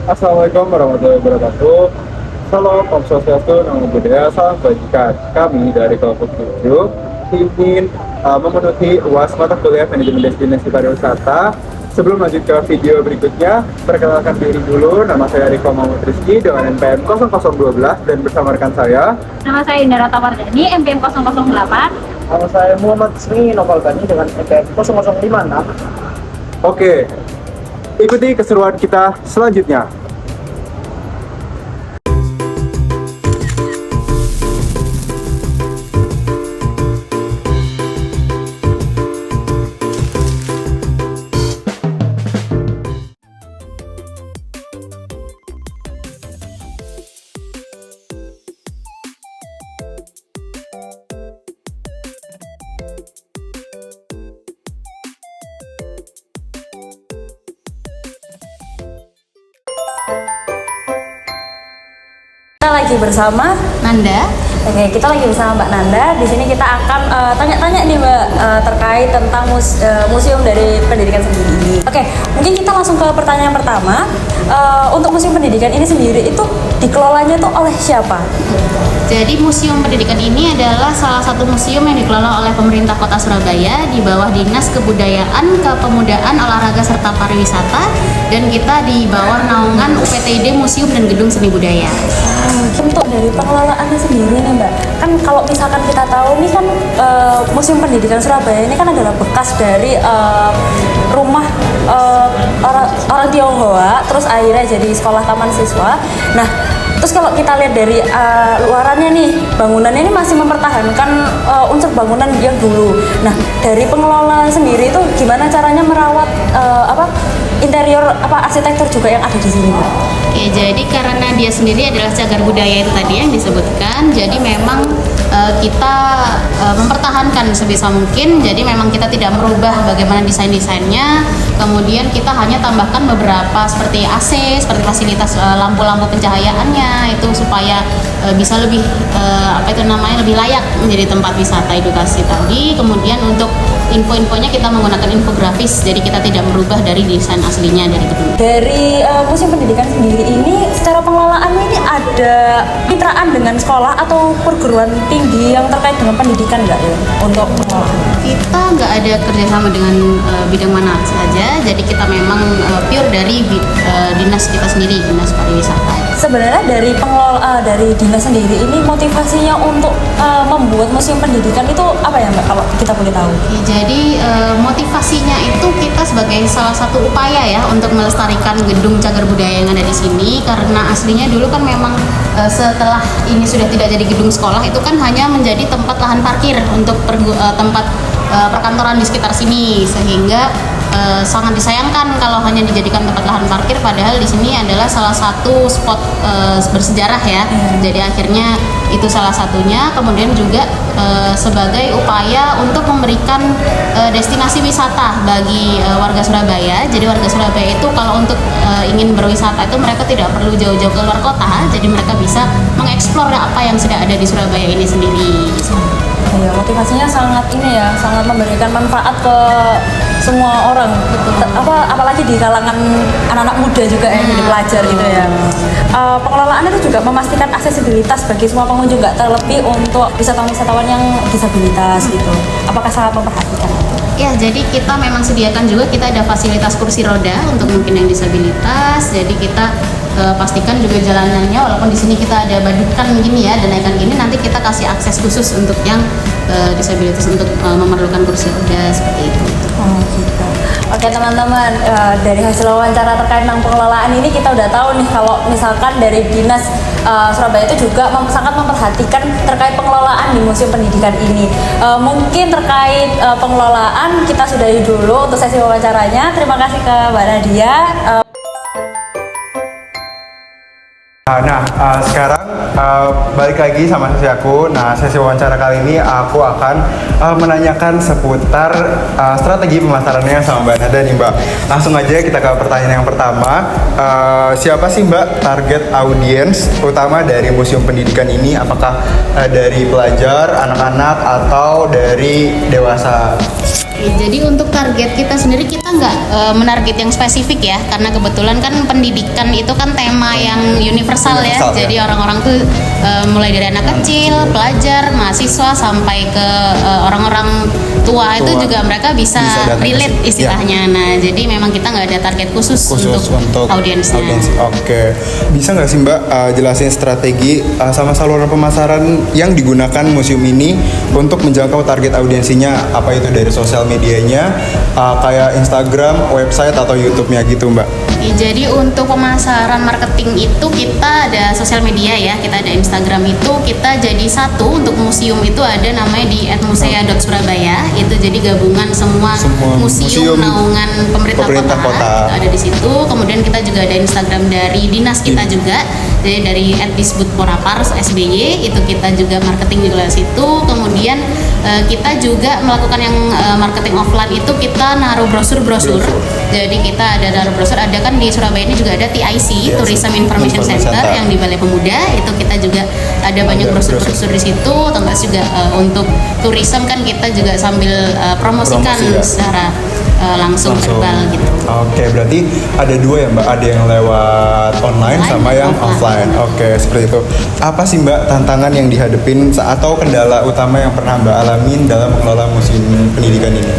Assalamualaikum warahmatullahi wabarakatuh. Salam Om Swastiastu, Namo Buddhaya, salam kebajikan. Kami dari kelompok 7 ingin memenuhi UAS mata kuliah Manajemen Destinasi Pariwisata. Sebelum lanjut ke video berikutnya, perkenalkan diri dulu. Nama saya Riko Mahmud Rizky dengan NPM 0012 dan bersama rekan saya. Nama saya Indra Tawardani, MPM 008. Nama saya Muhammad Sri Novalgani dengan NPM 0056. Oke, ikuti keseruan kita selanjutnya. Kita lagi bersama Nanda. Oke, kita lagi bersama Mbak Nanda. Di sini kita akan tanya-tanya nih Mbak terkait tentang museum dari pendidikan sendiri ini. Oke, mungkin kita langsung ke pertanyaan pertama. Untuk museum pendidikan ini sendiri itu dikelolanya itu oleh siapa? Jadi Museum Pendidikan ini adalah salah satu museum yang dikelola oleh pemerintah Kota Surabaya di bawah Dinas Kebudayaan, Kepemudaan, Olahraga serta Pariwisata, dan kita di bawah naungan UPTD Museum dan Gedung Seni Budaya. Untuk dari pengelolaannya sendiri nih Mbak, kan kalau misalkan kita tahu nih kan Museum Pendidikan Surabaya ini kan adalah bekas dari rumah orang Tionghoa, terus akhirnya jadi sekolah taman siswa. Nah, terus kalau kita lihat dari luarannya nih, bangunannya ini masih mempertahankan unsur bangunan yang dulu. Nah, dari pengelola sendiri itu gimana caranya merawat interior arsitektur juga yang ada di sini, Mbak? Oke, jadi karena dia sendiri adalah cagar budaya itu tadi yang disebutkan, jadi memang kita mempertahankan sebisa mungkin. Jadi memang kita tidak merubah bagaimana desainnya. Kemudian kita hanya tambahkan beberapa seperti AC, seperti fasilitas lampu-lampu pencahayaannya itu supaya bisa lebih lebih layak menjadi tempat wisata edukasi tadi. Kemudian untuk info-infonya kita menggunakan infografis, jadi kita tidak merubah dari desain aslinya dari gedung. Dari Museum Pendidikan sendiri ini secara pengelolaan ini ada mitraan dengan sekolah atau perguruan tinggi yang terkait dengan pendidikan nggak ya untuk pengelolaan? Kita nggak ada kerjasama dengan bidang mana saja, jadi kita memang pure dari dinas kita sendiri, dinas pariwisata. Sebenarnya dari pengelola dari dinas sendiri ini motivasinya untuk membuat museum pendidikan itu apa ya Mbak kalau kita boleh tahu? Jadi motivasinya itu kita sebagai salah satu upaya ya untuk melestarikan gedung cagar budaya yang ada di sini, karena aslinya dulu kan memang setelah ini sudah tidak jadi gedung sekolah itu kan hanya menjadi tempat lahan parkir untuk tempat perkantoran di sekitar sini, sehingga sangat disayangkan kalau hanya dijadikan tempat lahan parkir, padahal di sini adalah salah satu spot bersejarah ya. Jadi akhirnya itu salah satunya. Kemudian juga sebagai upaya untuk memberikan destinasi wisata bagi warga Surabaya. Jadi warga Surabaya itu kalau untuk ingin berwisata itu mereka tidak perlu jauh-jauh ke luar kota, jadi mereka bisa mengeksplor apa yang sudah ada di Surabaya ini sendiri. Iya, motivasinya sangat sangat memberikan manfaat ke semua orang. Apalagi di kalangan anak-anak muda juga yang jadi pelajar gitu ya. Pengelolaan itu juga memastikan aksesibilitas bagi semua pengunjung, nggak terlebih untuk wisatawan-wisatawan yang disabilitas gitu. Apakah sangat memperhatikan itu? Ya, jadi kita memang sediakan juga, kita ada fasilitas kursi roda untuk mungkin yang disabilitas. Jadi kita pastikan juga jalanannya, walaupun di sini kita ada badukan gini ya, dan naikkan gini, nanti kita kasih akses khusus untuk yang disabilitas untuk memerlukan kursi roda seperti itu. Oh gitu. Oke teman-teman, dari hasil wawancara terkait tentang pengelolaan ini kita udah tahu nih kalau misalkan dari dinas Surabaya itu juga sangat memperhatikan terkait pengelolaan di museum pendidikan ini. Mungkin terkait pengelolaan kita sudahi dulu untuk sesi wawancaranya. Terima kasih ke Mbak Nadia. Sekarang balik lagi sama sesi aku. Nah, sesi wawancara kali ini aku akan menanyakan seputar strategi pemasarannya sama Mbak Nada nih Mbak. Langsung aja kita ke pertanyaan yang pertama. Siapa sih Mbak target audiens utama dari Museum Pendidikan ini? Apakah dari pelajar, anak-anak, atau dari dewasa? Jadi untuk target kita sendiri kita nggak menarget yang spesifik ya, karena kebetulan kan pendidikan itu kan tema yang universal ya. Universal, ya. Jadi orang-orang tuh mulai dari anak kecil, pelajar, mahasiswa sampai ke orang-orang tua itu juga mereka bisa datang ke relate situ. istilahnya. Nah jadi memang kita nggak ada target khusus untuk audiensnya. Oke. Bisa nggak sih Mbak jelasin strategi sama saluran pemasaran yang digunakan museum ini untuk menjangkau target audiensinya, apa itu dari sosial medianya, kayak Instagram, website atau YouTube-nya gitu Mbak? Jadi untuk pemasaran marketing itu kita ada sosial media ya, kita ada Instagram itu kita jadi satu untuk museum itu ada namanya di @musea.surabaya, itu jadi gabungan semua museum naungan pemerintah kota itu ada di situ. Kemudian kita juga ada Instagram dari dinas kita juga, jadi dari @disbudporapar SBY itu kita juga marketing juga di situ. Kemudian kita juga melakukan yang marketing offline itu kita naruh brosur-brosur. Jadi kita ada naruh brosur, ada kan di Surabaya ini juga ada TIC, Tourism Information Center yang di Balai Pemuda, itu kita juga ada banyak brosur-brosur di situ. Terus juga untuk tourism kan kita juga sambil promosikan secara langsung verbal gitu. Oke, berarti ada dua ya Mbak, ada yang lewat online sama yang offline. Oke, seperti itu. Apa sih Mbak tantangan yang dihadapin atau kendala utama yang pernah Mbak alamin dalam mengelola museum pendidikan ini?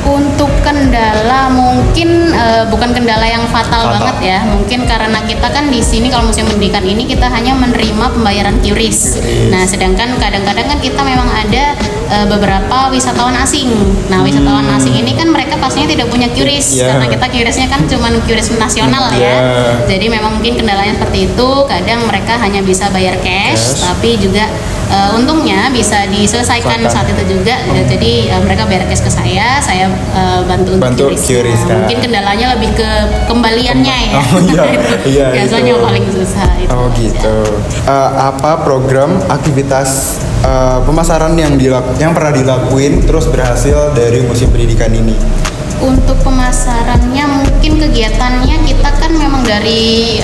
Untuk kendala mungkin bukan kendala yang fatal banget ya, mungkin karena kita kan di sini kalau museum pendidikan ini kita hanya menerima pembayaran QRIS. Nah sedangkan kadang-kadang kan kita memang ada beberapa wisatawan asing. Nah wisatawan asing ini kan mereka pastinya tidak punya QRIS karena kita QRIS-nya kan cuma QRIS nasional ya. Jadi memang mungkin kendalanya seperti itu. Kadang mereka hanya bisa bayar cash. Tapi juga untungnya bisa diselesaikan saat itu juga. Jadi mereka bayar cash ke saya bantu untuk QRIS. Mungkin kendalanya lebih ke kembaliannya ya. Biasanya paling susah itu. Oh gitu. Apa program aktivitas pemasaran yang pernah dilakuin terus berhasil dari museum pendidikan ini? Untuk pemasarannya mungkin kegiatannya kita kan memang dari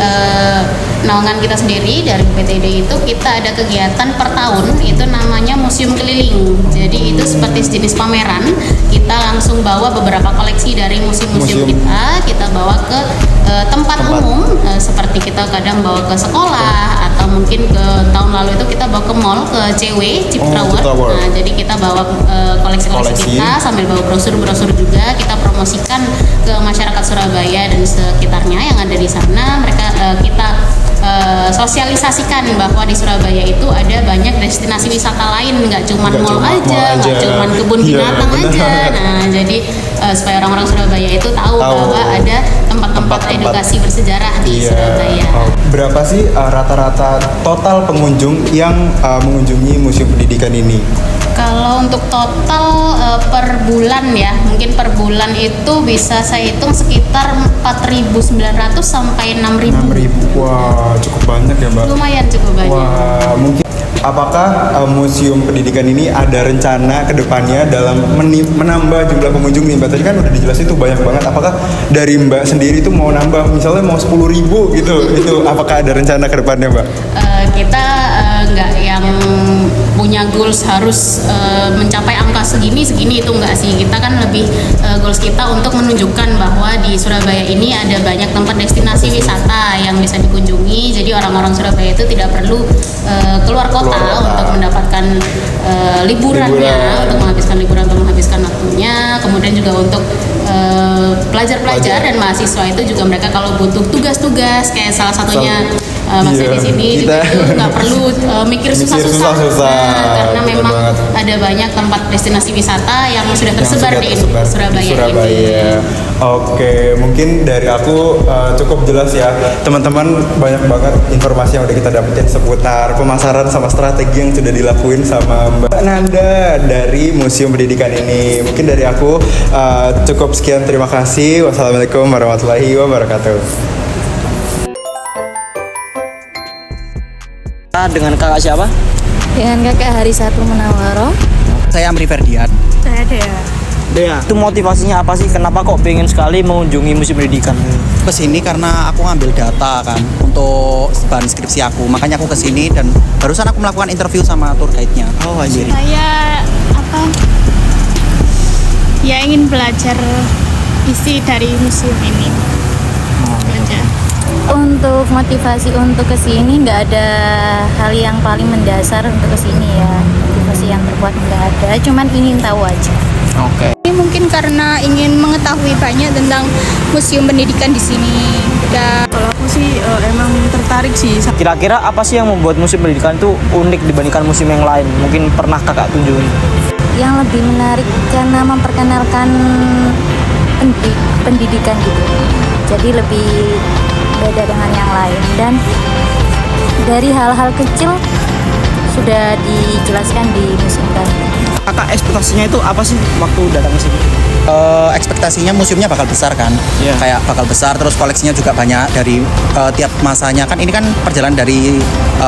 naungan kita sendiri dari PTD itu kita ada kegiatan per tahun itu namanya museum keliling. Jadi itu seperti sejenis pameran, kita langsung bawa beberapa koleksi dari museum-museum kita bawa ke tempat umum seperti kita kadang bawa ke sekolah atau mungkin ke tahun lalu itu kita bawa ke mall, ke CW Chip Tower. Nah, jadi kita bawa koleksi-koleksi kita sambil bawa brosur-brosur juga kita promosikan ke masyarakat Surabaya dan sekitarnya yang ada di sana. Mereka kita sosialisasikan bahwa di Surabaya itu ada banyak destinasi wisata lain, nggak cuma mall aja, nggak cuma kebun binatang aja. Nah, jadi supaya orang-orang Surabaya itu tahu bahwa ada tempat-tempat edukasi bersejarah di Surabaya. Berapa sih rata-rata total pengunjung yang mengunjungi museum pendidikan ini? Kalau untuk total per bulan ya, mungkin per bulan itu bisa saya hitung sekitar 4.900 sampai 6.000. 6.000, wah cukup banyak ya Mbak. Lumayan cukup banyak. Wah, mungkin apakah museum pendidikan ini ada rencana ke depannya dalam menambah jumlah pengunjung nih Mbak? Tadi kan udah dijelasin tuh banyak banget. Apakah dari Mbak sendiri tuh mau nambah misalnya mau 10.000 gitu? Itu apakah ada rencana ke depannya Mbak? Kita nggak yang punya goals harus mencapai angka segini itu enggak sih. Kita kan lebih goals kita untuk menunjukkan bahwa di Surabaya ini ada banyak tempat destinasi wisata yang bisa dikunjungi. Jadi orang-orang Surabaya itu tidak perlu keluar kota untuk mendapatkan liburannya, untuk menghabiskan waktunya. Kemudian juga untuk pelajar-pelajar dan mahasiswa itu juga mereka kalau butuh tugas-tugas kayak salah satunya masih di sini juga itu nggak perlu mikir susah-susah. Karena memang ada banyak tempat destinasi wisata yang sudah tersebar di Surabaya ini. Oke, mungkin dari aku cukup jelas ya teman-teman, banyak banget informasi yang udah kita dapetin seputar pemasaran sama strategi yang sudah dilakuin sama Mbak Nanda dari Museum Pendidikan ini. Mungkin dari aku cukup sekian, terima kasih. Wassalamualaikum warahmatullahi wabarakatuh. Dengan kakak siapa? Dengan kakak Harisatu Munawaro. Saya Amri Ferdian. Saya Dea. Itu motivasinya apa sih? Kenapa kok pengen sekali mengunjungi museum pendidikan? Kesini karena aku ngambil data kan untuk bahan skripsi aku. Makanya aku kesini dan barusan aku melakukan interview sama tour guide-nya. Oh anjir. Saya Ya ingin belajar isi dari museum ini. Belajar. Untuk motivasi untuk kesini nggak ada hal yang paling mendasar untuk kesini ya. Motivasi yang terkuat nggak ada, cuman ingin tahu aja. Oke. Ini mungkin karena ingin mengetahui banyak tentang museum pendidikan di sini. Kalau aku sih emang tertarik sih. Kira-kira apa sih yang membuat museum pendidikan itu unik dibandingkan museum yang lain? Mungkin pernah kakak tunjukin. Yang lebih menarik karena memperkenalkan pendidikan gitu. Jadi lebih beda dengan yang lain dan dari hal-hal kecil sudah dijelaskan di museum tadi. Kakak ekspektasinya itu apa sih waktu datang ke sini? Ekspektasinya museumnya bakal besar kan, Iya. kayak bakal besar, terus koleksinya juga banyak dari tiap masanya kan. Ini kan perjalanan dari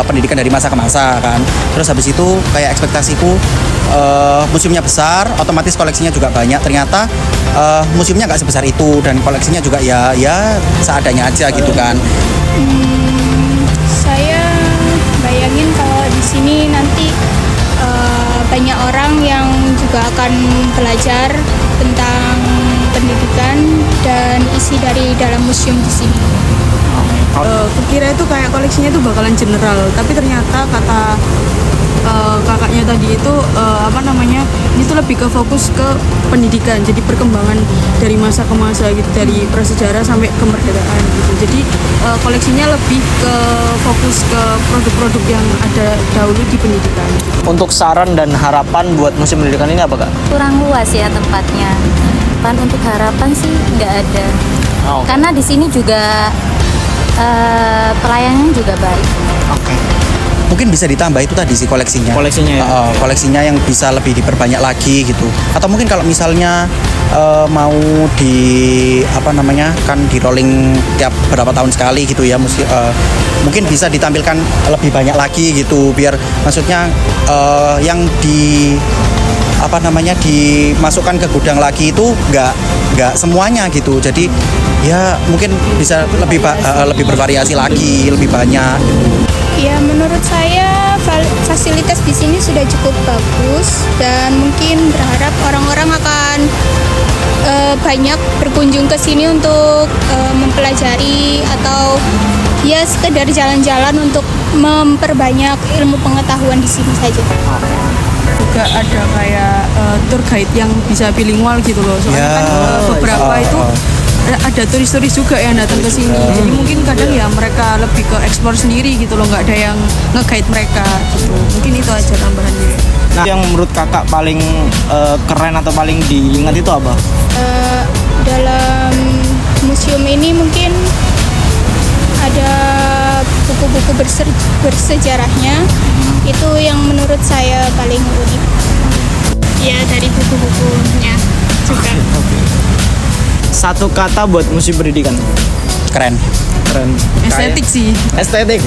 pendidikan dari masa ke masa kan. Terus habis itu kayak ekspektasiku museumnya besar, otomatis koleksinya juga banyak. Ternyata museumnya nggak sebesar itu dan koleksinya juga ya seadanya aja gitu kan. Saya bayangin kalau di sini nanti banyak orang yang juga akan belajar tentang pendidikan dan isi dari dalam museum di sini. Kukira itu kayak koleksinya itu bakalan general, tapi ternyata kata kakaknya tadi itu ini tuh lebih ke fokus ke pendidikan, jadi perkembangan dari masa ke masa gitu, dari prasejarah sampai kemerdekaan gitu. Jadi koleksinya lebih ke fokus ke produk-produk yang ada dahulu di pendidikan gitu. Untuk saran dan harapan buat museum pendidikan ini apa kak? Kurang luas ya tempatnya. Untuk harapan sih nggak ada. Oh, Karena di sini juga pelayanannya juga baik. Oke. Mungkin bisa ditambah itu tadi sih koleksinya. Koleksinya ya? Koleksinya yang bisa lebih diperbanyak lagi gitu. Atau mungkin kalau misalnya mau kan di rolling tiap berapa tahun sekali gitu ya, mungkin bisa ditampilkan lebih banyak lagi gitu, biar maksudnya yang dimasukkan ke gudang lagi itu nggak semuanya gitu. Jadi ya mungkin bisa lebih bervariasi lagi, lebih banyak gitu. Ya, menurut saya fasilitas di sini sudah cukup bagus dan mungkin berharap orang-orang akan banyak berkunjung ke sini untuk mempelajari atau ya sekedar jalan-jalan untuk memperbanyak ilmu pengetahuan di sini saja. Juga ada kayak tour guide yang bisa bilingual gitu loh. Soalnya Ya, kan beberapa itu ada turis-turis juga yang datang ke sini. Jadi mungkin kadang ya mereka lebih ke explore sendiri gitu loh, nggak ada yang nge-guide mereka gitu. Mungkin itu aja tambahannya. Nah, yang menurut kakak paling keren atau paling diingat itu apa? Dalam museum ini mungkin ada buku-buku bersejarahnya, itu yang menurut saya paling unik. Ya, dari buku-bukunya juga. Satu kata buat museum pendidikan. Keren. Keren. Estetik sih. Estetik.